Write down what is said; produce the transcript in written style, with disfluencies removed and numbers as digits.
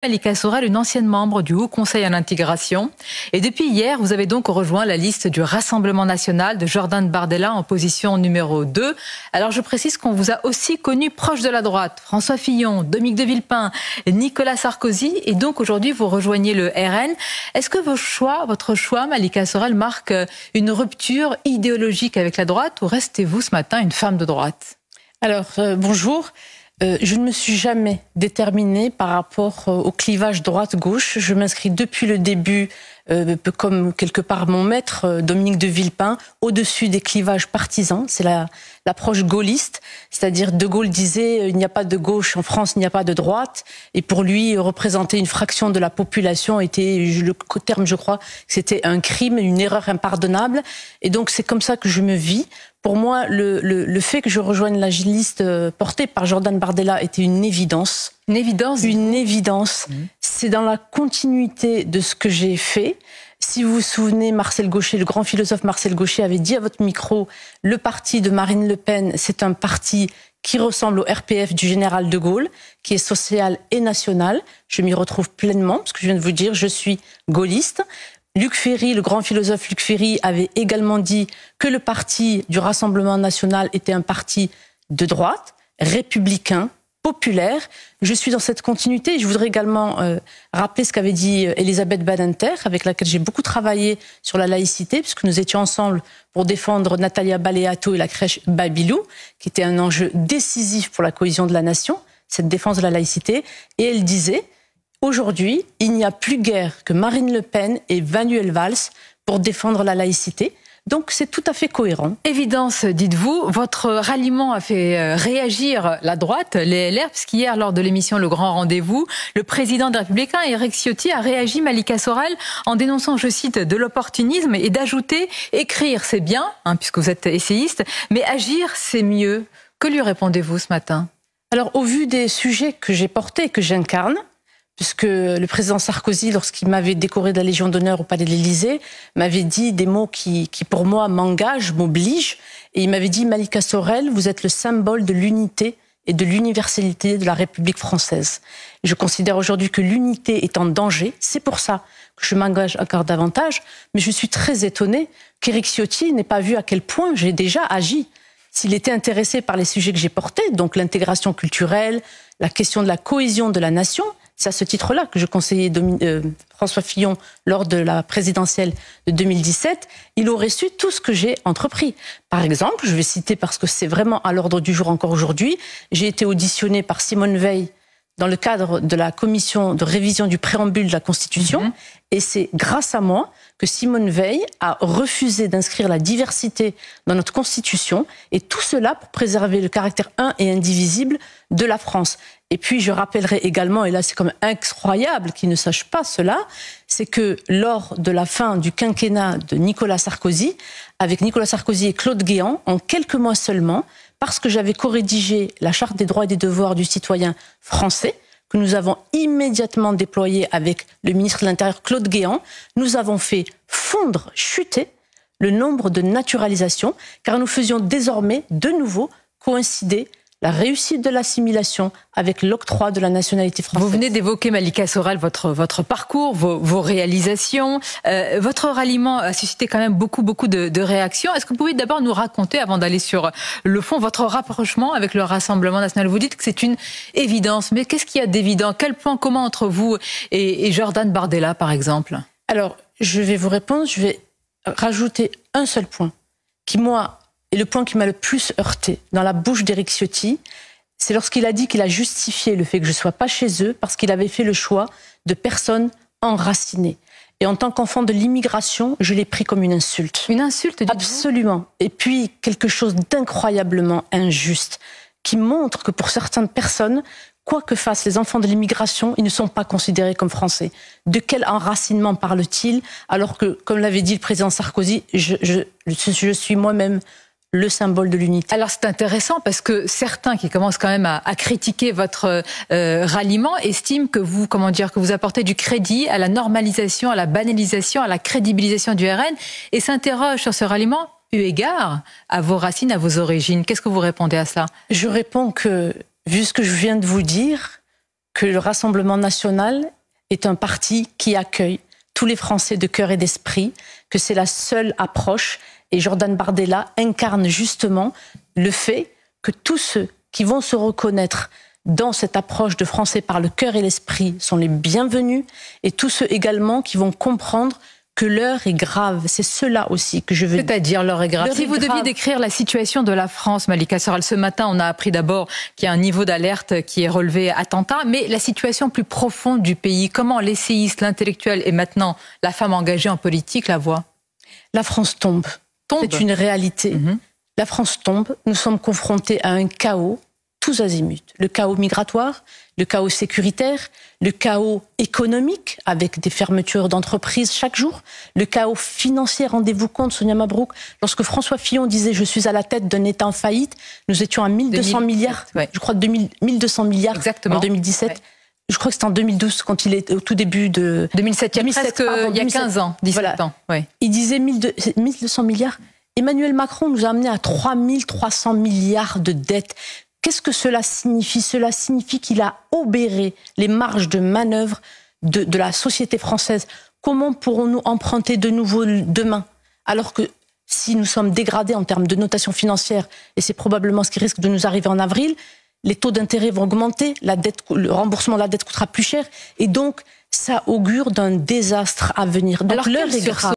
Malika Sorel, une ancienne membre du Haut Conseil à l'intégration. Et depuis hier, vous avez donc rejoint la liste du Rassemblement national de Jordan Bardella en position numéro 2. Alors je précise qu'on vous a aussi connu proche de la droite. François Fillon, Dominique de Villepin, Nicolas Sarkozy. Et donc aujourd'hui, vous rejoignez le RN. Est-ce que votre choix, Malika Sorel, marque une rupture idéologique avec la droite ou restez-vous ce matin une femme de droite? Alors, bonjour. Je ne me suis jamais déterminée par rapport au clivage droite-gauche. Je m'inscris depuis le début, comme quelque part mon maître, Dominique de Villepin, au-dessus des clivages partisans. C'est l'approche gaulliste, c'est-à-dire De Gaulle disait il n'y a pas de gauche en France, il n'y a pas de droite. Et pour lui, représenter une fraction de la population était, le terme je crois, c'était un crime, une erreur impardonnable. Et donc c'est comme ça que je me vis. Pour moi, le fait que je rejoigne la liste portée par Jordan Bardella était une évidence. Une évidence? Une évidence. C'est dans la continuité de ce que j'ai fait. Si vous vous souvenez, Marcel Gauchet, le grand philosophe Marcel Gauchet avait dit à votre micro, le parti de Marine Le Pen, c'est un parti qui ressemble au RPF du général de Gaulle, qui est social et national. Je m'y retrouve pleinement, parce que je viens de vous dire, je suis gaulliste. Luc Ferry, le grand philosophe Luc Ferry, avait également dit que le parti du Rassemblement national était un parti de droite, républicain, populaire. Je suis dans cette continuité. Je voudrais également rappeler ce qu'avait dit Elisabeth Badinter, avec laquelle j'ai beaucoup travaillé sur la laïcité, puisque nous étions ensemble pour défendre Natalia Baleato et la crèche Babilou, qui était un enjeu décisif pour la cohésion de la nation, cette défense de la laïcité. Et elle disait... Aujourd'hui, il n'y a plus guère que Marine Le Pen et Manuel Valls pour défendre la laïcité. Donc c'est tout à fait cohérent. Évidence, dites-vous. Votre ralliement a fait réagir la droite, les LR, puisqu'hier, lors de l'émission Le Grand Rendez-vous, le président des Républicains, Éric Ciotti, a réagi, Malika Sorel, en dénonçant, je cite, de l'opportunisme et d'ajouter « écrire, c'est bien, puisque vous êtes essayiste, mais agir, c'est mieux ». Que lui répondez-vous ce matin? Alors, au vu des sujets que j'ai portés et que j'incarne, puisque le président Sarkozy, lorsqu'il m'avait décoré de la Légion d'honneur au Palais de l'Élysée, m'avait dit des mots qui pour moi m'engagent, m'obligent. Et il m'avait dit, Malika Sorel, vous êtes le symbole de l'unité et de l'universalité de la République française. Et je considère aujourd'hui que l'unité est en danger. C'est pour ça que je m'engage encore davantage. Mais je suis très étonnée qu'Éric Ciotti n'ait pas vu à quel point j'ai déjà agi. S'il était intéressé par les sujets que j'ai portés, donc l'intégration culturelle, la question de la cohésion de la nation, c'est à ce titre-là que je conseillais François Fillon lors de la présidentielle de 2017. Il aurait su tout ce que j'ai entrepris. Par exemple, je vais citer parce que c'est vraiment à l'ordre du jour encore aujourd'hui, j'ai été auditionnée par Simone Veil dans le cadre de la commission de révision du préambule de la Constitution. Et c'est grâce à moi que Simone Veil a refusé d'inscrire la diversité dans notre Constitution. Et tout cela pour préserver le caractère un et indivisible de la France. Et puis je rappellerai également, et là c'est comme incroyable qu'ils ne sachent pas cela, c'est que lors de la fin du quinquennat de Nicolas Sarkozy, avec Nicolas Sarkozy et Claude Guéant, en quelques mois seulement, parce que j'avais co-rédigé la Charte des droits et des devoirs du citoyen français, que nous avons immédiatement déployé avec le ministre de l'Intérieur Claude Guéant, nous avons fait fondre, chuter le nombre de naturalisations, car nous faisions désormais de nouveau coïncider la réussite de l'assimilation avec l'octroi de la nationalité française. Vous venez d'évoquer, Malika Sorel, votre parcours, vos réalisations. Votre ralliement a suscité quand même beaucoup de réactions. Est-ce que vous pouvez d'abord nous raconter, avant d'aller sur le fond, votre rapprochement avec le Rassemblement national? Vous dites que c'est une évidence, mais qu'est-ce qu'il y a d'évident? Quel point commun entre vous et Jordan Bardella, par exemple? Alors, je vais vous répondre, je vais rajouter un seul point qui, moi, et le point qui m'a le plus heurté dans la bouche d'Éric Ciotti, c'est lorsqu'il a dit qu'il a justifié le fait que je ne sois pas chez eux parce qu'il avait fait le choix de personnes enracinées. Et en tant qu'enfant de l'immigration, je l'ai pris comme une insulte. Une insulte? Absolument. Et puis, quelque chose d'incroyablement injuste qui montre que pour certaines personnes, quoi que fassent les enfants de l'immigration, ils ne sont pas considérés comme français. De quel enracinement parle-t-il alors que, comme l'avait dit le président Sarkozy, je suis moi-même le symbole de l'unité. Alors c'est intéressant parce que certains qui commencent quand même à critiquer votre ralliement estiment que vous, que vous apportez du crédit à la normalisation, à la banalisation, à la crédibilisation du RN et s'interrogent sur ce ralliement eu égard à vos racines, à vos origines. Qu'est-ce que vous répondez à ça? Je réponds que, vu ce que je viens de vous dire, que le Rassemblement national est un parti qui accueille tous les Français de cœur et d'esprit, que c'est la seule approche. Et Jordan Bardella incarne justement le fait que tous ceux qui vont se reconnaître dans cette approche de Français par le cœur et l'esprit sont les bienvenus, et tous ceux également qui vont comprendre que l'heure est grave. C'est cela aussi que je veux dire. C'est-à-dire l'heure est grave. Si vous deviez décrire la situation de la France, Malika Soral, ce matin, on a appris d'abord qu'il y a un niveau d'alerte qui est relevé attentat, mais la situation plus profonde du pays, comment l'essayiste, l'intellectuel et maintenant la femme engagée en politique la voient? La France tombe. C'est une réalité. La France tombe. Nous sommes confrontés à un chaos tous azimuts. Le chaos migratoire, le chaos sécuritaire, le chaos économique avec des fermetures d'entreprises chaque jour, le chaos financier. Rendez-vous compte, Sonia Mabrouk, lorsque François Fillon disait « je suis à la tête d'un État en faillite », nous étions à 1200 milliards, je crois 1200 milliards en 2017. Ouais. Je crois que c'était en 2012, quand il est au tout début de... 2007, il y a 15 ans, 17 ans. Ouais. Il disait 1200 milliards. Emmanuel Macron nous a amené à 3300 milliards de dettes. Qu'est-ce que cela signifie? Cela signifie qu'il a obéré les marges de manœuvre de la société française. Comment pourrons-nous emprunter de nouveau demain? Alors que si nous sommes dégradés en termes de notation financière, et c'est probablement ce qui risque de nous arriver en avril, les taux d'intérêt vont augmenter, le remboursement de la dette coûtera plus cher, et donc ça augure d'un désastre à venir. Donc l'heure est grave.